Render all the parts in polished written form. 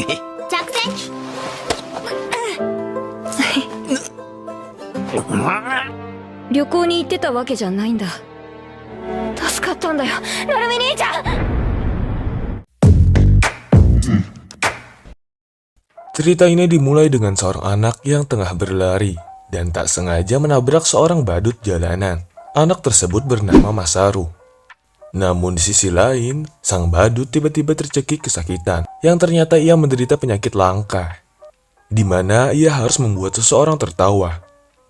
着席。旅行に行ってたわけじゃないんだ。助かったんだよ、なるみ兄ちゃん。Cerita ini dimulai dengan seorang anak yang tengah berlari dan tak sengaja menabrak seorang badut jalanan. Anak tersebut bernama Masaru. Namun di sisi lain, sang badut tiba-tiba tercekik kesakitan yang ternyata ia menderita penyakit langka, di mana ia harus membuat seseorang tertawa.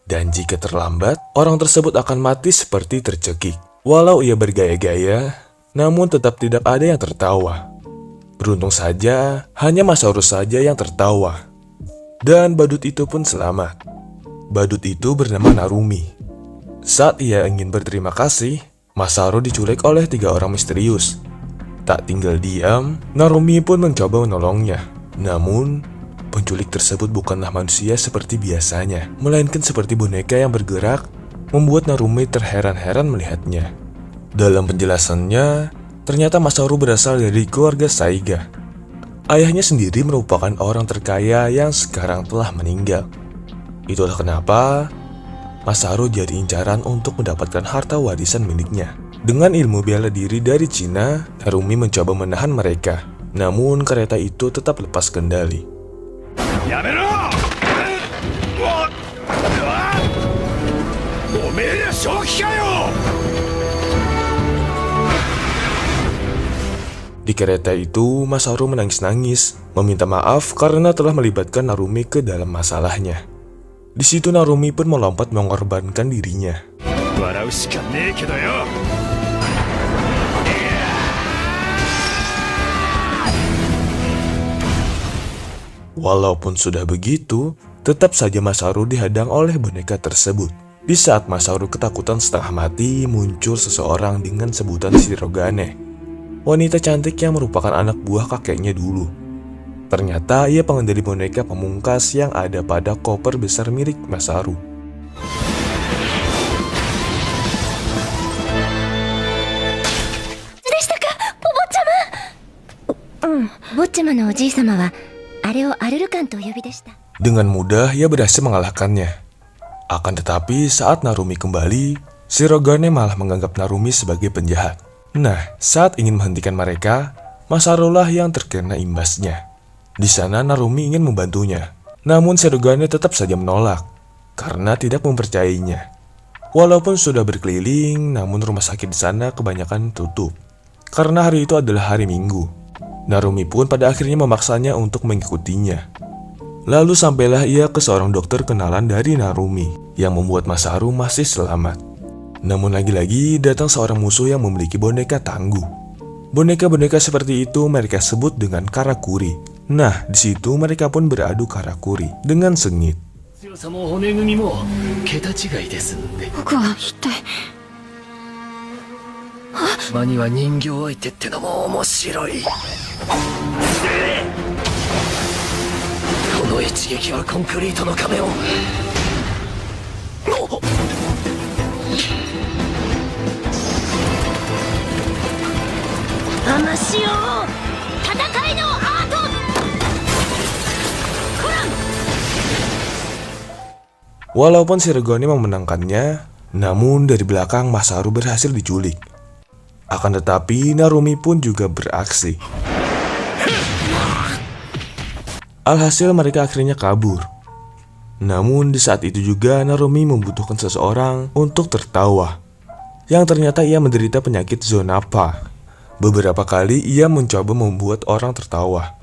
Dan jika terlambat, orang tersebut akan mati seperti tercekik. Walau ia bergaya-gaya, namun tetap tidak ada yang tertawa. Beruntung saja, hanya Masaru saja yang tertawa. Dan badut itu pun selamat. Badut itu bernama Narumi. Saat ia ingin berterima kasih, Masaru diculik oleh 3 orang misterius. Tak tinggal diam, Narumi pun mencoba menolongnya. Namun, penculik tersebut bukanlah manusia seperti biasanya, melainkan seperti boneka yang bergerak, membuat Narumi terheran-heran melihatnya. Dalam penjelasannya, ternyata Masaru berasal dari keluarga Saiga. Ayahnya sendiri merupakan orang terkaya yang sekarang telah meninggal. Itulah kenapa Masaru jadi incaran untuk mendapatkan harta warisan miliknya. Dengan ilmu bela diri dari Cina, Narumi mencoba menahan mereka. Namun kereta itu tetap lepas kendali. Di kereta itu, Masaru menangis-nangis, meminta maaf karena telah melibatkan Narumi ke dalam masalahnya. Di situ Narumi pun melompat mengorbankan dirinya. Walaupun sudah begitu, tetap saja Masaru dihadang oleh boneka tersebut. Di saat Masaru ketakutan setengah mati, muncul seseorang dengan sebutan Shirogane. Wanita cantik yang merupakan anak buah kakeknya dulu. Ternyata ia pengendali boneka pemungkas yang ada pada koper besar milik Masaru. Dengan mudah ia berhasil mengalahkannya. Akan tetapi saat Narumi kembali, Shirogane malah menganggap Narumi sebagai penjahat. Nah, saat ingin menghentikan mereka, Masaru lah yang terkena imbasnya. Di sana Narumi ingin membantunya, namun Shirogane tetap saja menolak karena tidak mempercayainya. Walaupun sudah berkeliling, namun rumah sakit di sana kebanyakan tutup karena hari itu adalah hari Minggu. Narumi pun pada akhirnya memaksanya untuk mengikutinya. Lalu sampailah ia ke seorang dokter kenalan dari Narumi yang membuat Masaru masih selamat. Namun lagi-lagi datang seorang musuh yang memiliki boneka tangguh. Boneka-boneka seperti itu mereka sebut dengan karakuri. Nah, di situ mereka pun beradu karakuri dengan sengit. Walaupun Shirogane memenangkannya, namun dari belakang Masaru berhasil diculik. Akan tetapi Narumi pun juga beraksi. Alhasil mereka akhirnya kabur. Namun di saat itu juga Narumi membutuhkan seseorang untuk tertawa, yang ternyata ia menderita penyakit Zonapa. Beberapa kali ia mencoba membuat orang tertawa,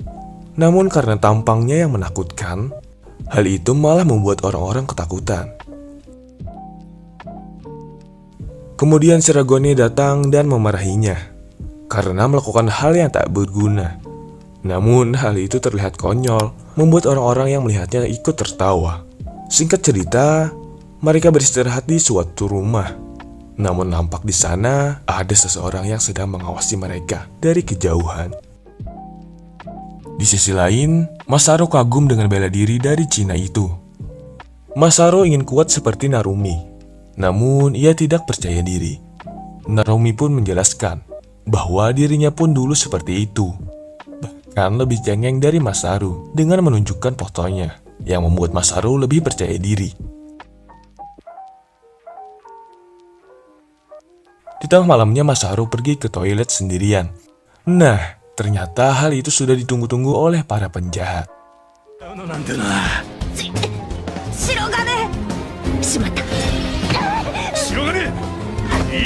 namun karena tampangnya yang menakutkan, hal itu malah membuat orang-orang ketakutan. Kemudian Shirogane datang dan memarahinya karena melakukan hal yang tak berguna. Namun hal itu terlihat konyol, membuat orang-orang yang melihatnya ikut tertawa. Singkat cerita, mereka beristirahat di suatu rumah. Namun nampak di sana ada seseorang yang sedang mengawasi mereka dari kejauhan. Di sisi lain, Masaru kagum dengan bela diri dari Cina itu. Masaru ingin kuat seperti Narumi, namun ia tidak percaya diri. Narumi pun menjelaskan bahwa dirinya pun dulu seperti itu. bahkan lebih cengeng dari Masaru dengan menunjukkan fotonya, yang membuat Masaru lebih percaya diri. Di tengah malamnya Masaru pergi ke toilet sendirian. Nah, ternyata hal itu sudah ditunggu-tunggu oleh para penjahat. 白金しまった。白金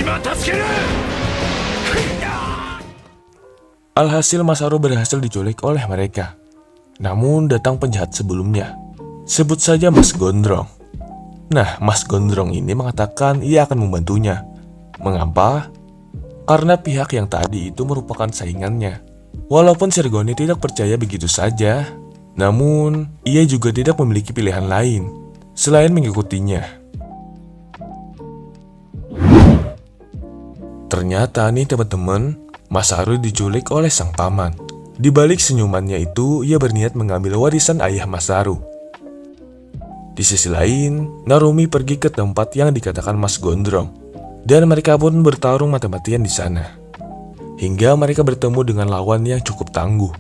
今助ける Alhasil Masaru berhasil diculik oleh mereka. Namun datang penjahat sebelumnya. Sebut saja Mas Gondrong. Nah, Mas Gondrong ini mengatakan ia akan membantunya. Mengapa? Karena pihak yang tadi itu merupakan saingannya. Walaupun Sirgone tidak percaya begitu saja, namun ia juga tidak memiliki pilihan lain selain mengikutinya. Ternyata nih teman-teman, Masaru diculik oleh sang paman. Di balik senyumannya itu, ia berniat mengambil warisan ayah Masaru. Di sisi lain, Narumi pergi ke tempat yang dikatakan Mas Gondrong, dan mereka pun bertarung mati-matian di sana. Hingga mereka bertemu dengan lawan yang cukup tangguh,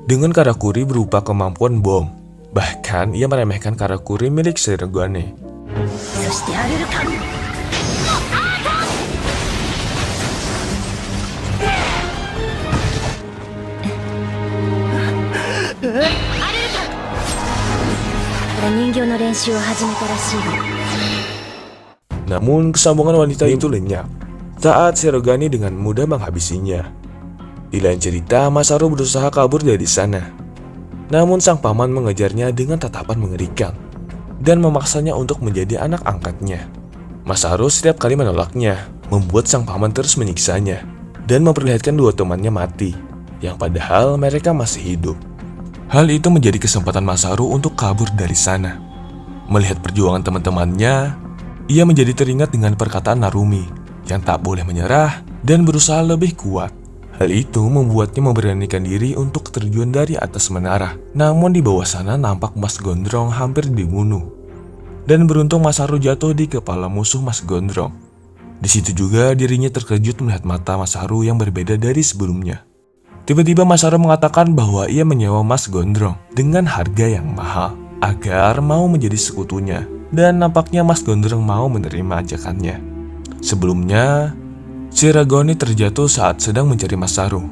dengan karakuri berupa kemampuan bom. Bahkan ia meremehkan karakuri milik Sirogane. そしてアルルカン。 人形の練習を始めたらしいの。 Namun kesambungan wanita itu lenyap saat Sirogane dengan mudah menghabisinya. Di lain cerita, Masaru berusaha kabur dari sana. Namun sang paman mengejarnya dengan tatapan mengerikan dan memaksanya untuk menjadi anak angkatnya. Masaru setiap kali menolaknya, membuat sang paman terus menyiksanya dan memperlihatkan dua temannya mati, yang padahal mereka masih hidup. Hal itu menjadi kesempatan Masaru untuk kabur dari sana. Melihat perjuangan teman-temannya, ia menjadi teringat dengan perkataan Narumi yang tak boleh menyerah dan berusaha lebih kuat. Hal itu membuatnya memberanikan diri untuk terjun dari atas menara. Namun di bawah sana nampak Mas Gondrong hampir dibunuh. Dan beruntung Masaru jatuh di kepala musuh Mas Gondrong. Di situ juga dirinya terkejut melihat mata Masaru yang berbeda dari sebelumnya. Tiba-tiba Masaru mengatakan bahwa ia menyewa Mas Gondrong dengan harga yang mahal agar mau menjadi sekutunya, dan nampaknya Mas Gondrong mau menerima ajakannya. Sebelumnya, Sirogane terjatuh saat sedang mencari Masaru.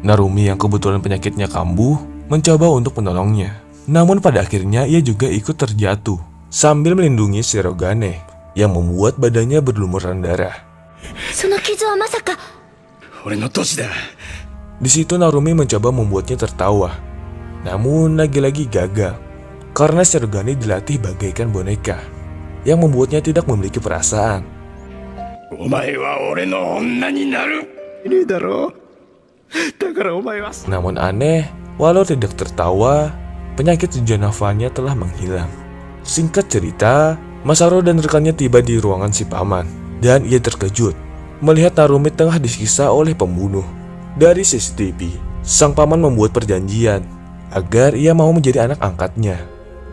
Narumi yang kebetulan penyakitnya kambuh mencoba untuk menolongnya. Namun pada akhirnya ia juga ikut terjatuh sambil melindungi Sirogane yang membuat badannya berlumuran darah. その傷はまさか。俺の年だ Di situ Narumi mencoba membuatnya tertawa. Namun lagi-lagi gagal karena Sirogane dilatih bagaikan boneka yang membuatnya tidak memiliki perasaan. お前は俺の女になるいいだろうだからお前は Namun aneh, walau tidak tertawa, penyakit Janavanya telah menghilang. Singkat cerita, Masaru dan rekannya tiba di ruangan si paman, dan ia terkejut melihat Narumi tengah disiksa oleh pembunuh. Dari CCTV, sang paman membuat perjanjian agar ia mau menjadi anak angkatnya,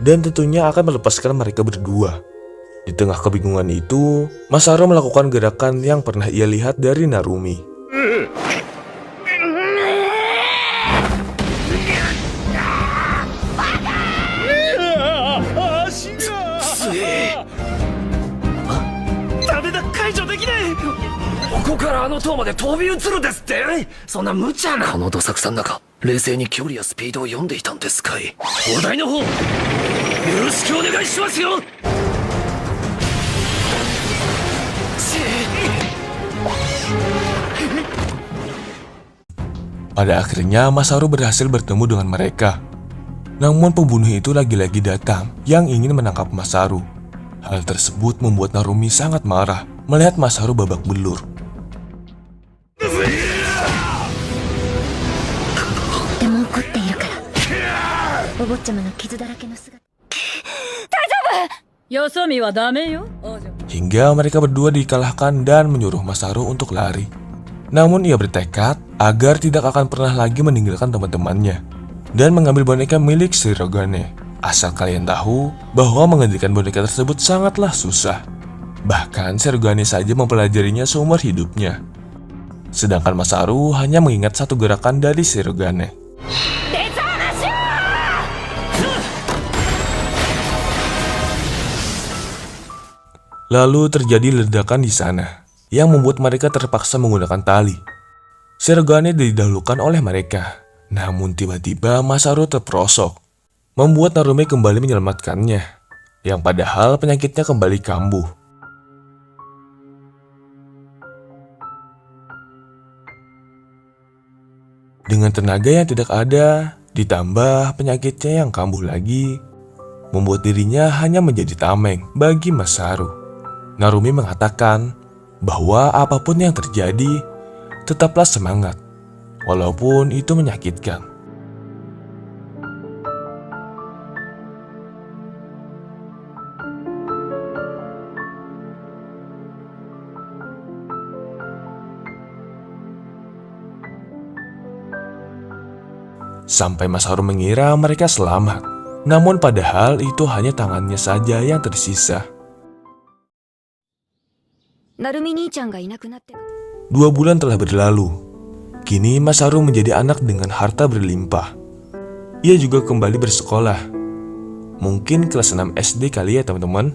dan tentunya akan melepaskan mereka berdua. Di tengah kebingungan itu, Masaru melakukan gerakan yang pernah ia lihat dari Narumi. Pada akhirnya Masaru berhasil bertemu dengan mereka. Namun pembunuh itu lagi-lagi datang yang ingin menangkap Masaru. Hal tersebut membuat Narumi sangat marah melihat Masaru babak belur. でも怒っているから。お坊ちゃまの傷だらけの姿。大丈夫。よそ見はダメよ。 Hingga mereka berdua dikalahkan dan menyuruh Masaru untuk lari. Namun ia bertekad agar tidak akan pernah lagi meninggalkan teman-temannya dan mengambil boneka milik Sirogane. Asal kalian tahu bahwa mengendalikan boneka tersebut sangatlah susah. Bahkan Sirogane saja mempelajarinya seumur hidupnya. Sedangkan Masaru hanya mengingat satu gerakan dari Sirogane. Lalu terjadi ledakan di sana, yang membuat mereka terpaksa menggunakan tali. Shirogane didahulukan oleh mereka, namun tiba-tiba Masaru terperosok, membuat Narumi kembali menyelamatkannya, yang padahal penyakitnya kembali kambuh. Dengan tenaga yang tidak ada, ditambah penyakitnya yang kambuh lagi, membuat dirinya hanya menjadi tameng bagi Masaru. Narumi mengatakan bahwa apapun yang terjadi, tetaplah semangat, walaupun itu menyakitkan. Sampai Masaru mengira mereka selamat, namun padahal itu hanya tangannya saja yang tersisa. なるみ兄ちゃんがいなくなってから 2 bulan telah berlalu. Kini Masaru menjadi anak dengan harta berlimpah. Ia juga kembali bersekolah. Mungkin kelas 6 SD kali ya teman-teman.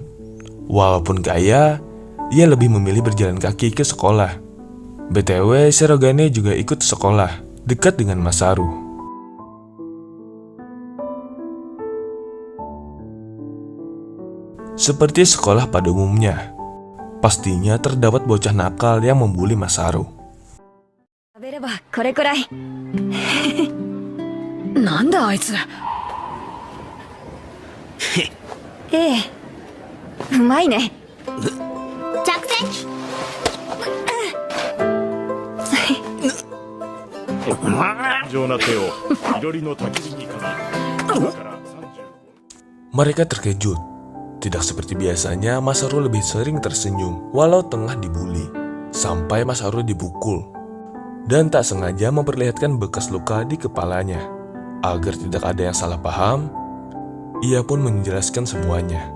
Walaupun kaya, ia lebih memilih berjalan kaki ke sekolah. BTW, Shirogane juga ikut sekolah, dekat dengan Masaru. Seperti sekolah pada umumnya, pastinya terdapat bocah nakal yang membuli Masaru. 食べればこれくらいなんだあいつええうまいね着席上な手をいろりの焚き火にかけ今から35 Mereka terkejut. Tidak seperti biasanya, Masaru lebih sering tersenyum walau tengah dibuli, sampai Masaru dipukul dan tak sengaja memperlihatkan bekas luka di kepalanya. Agar tidak ada yang salah paham, ia pun menjelaskan semuanya.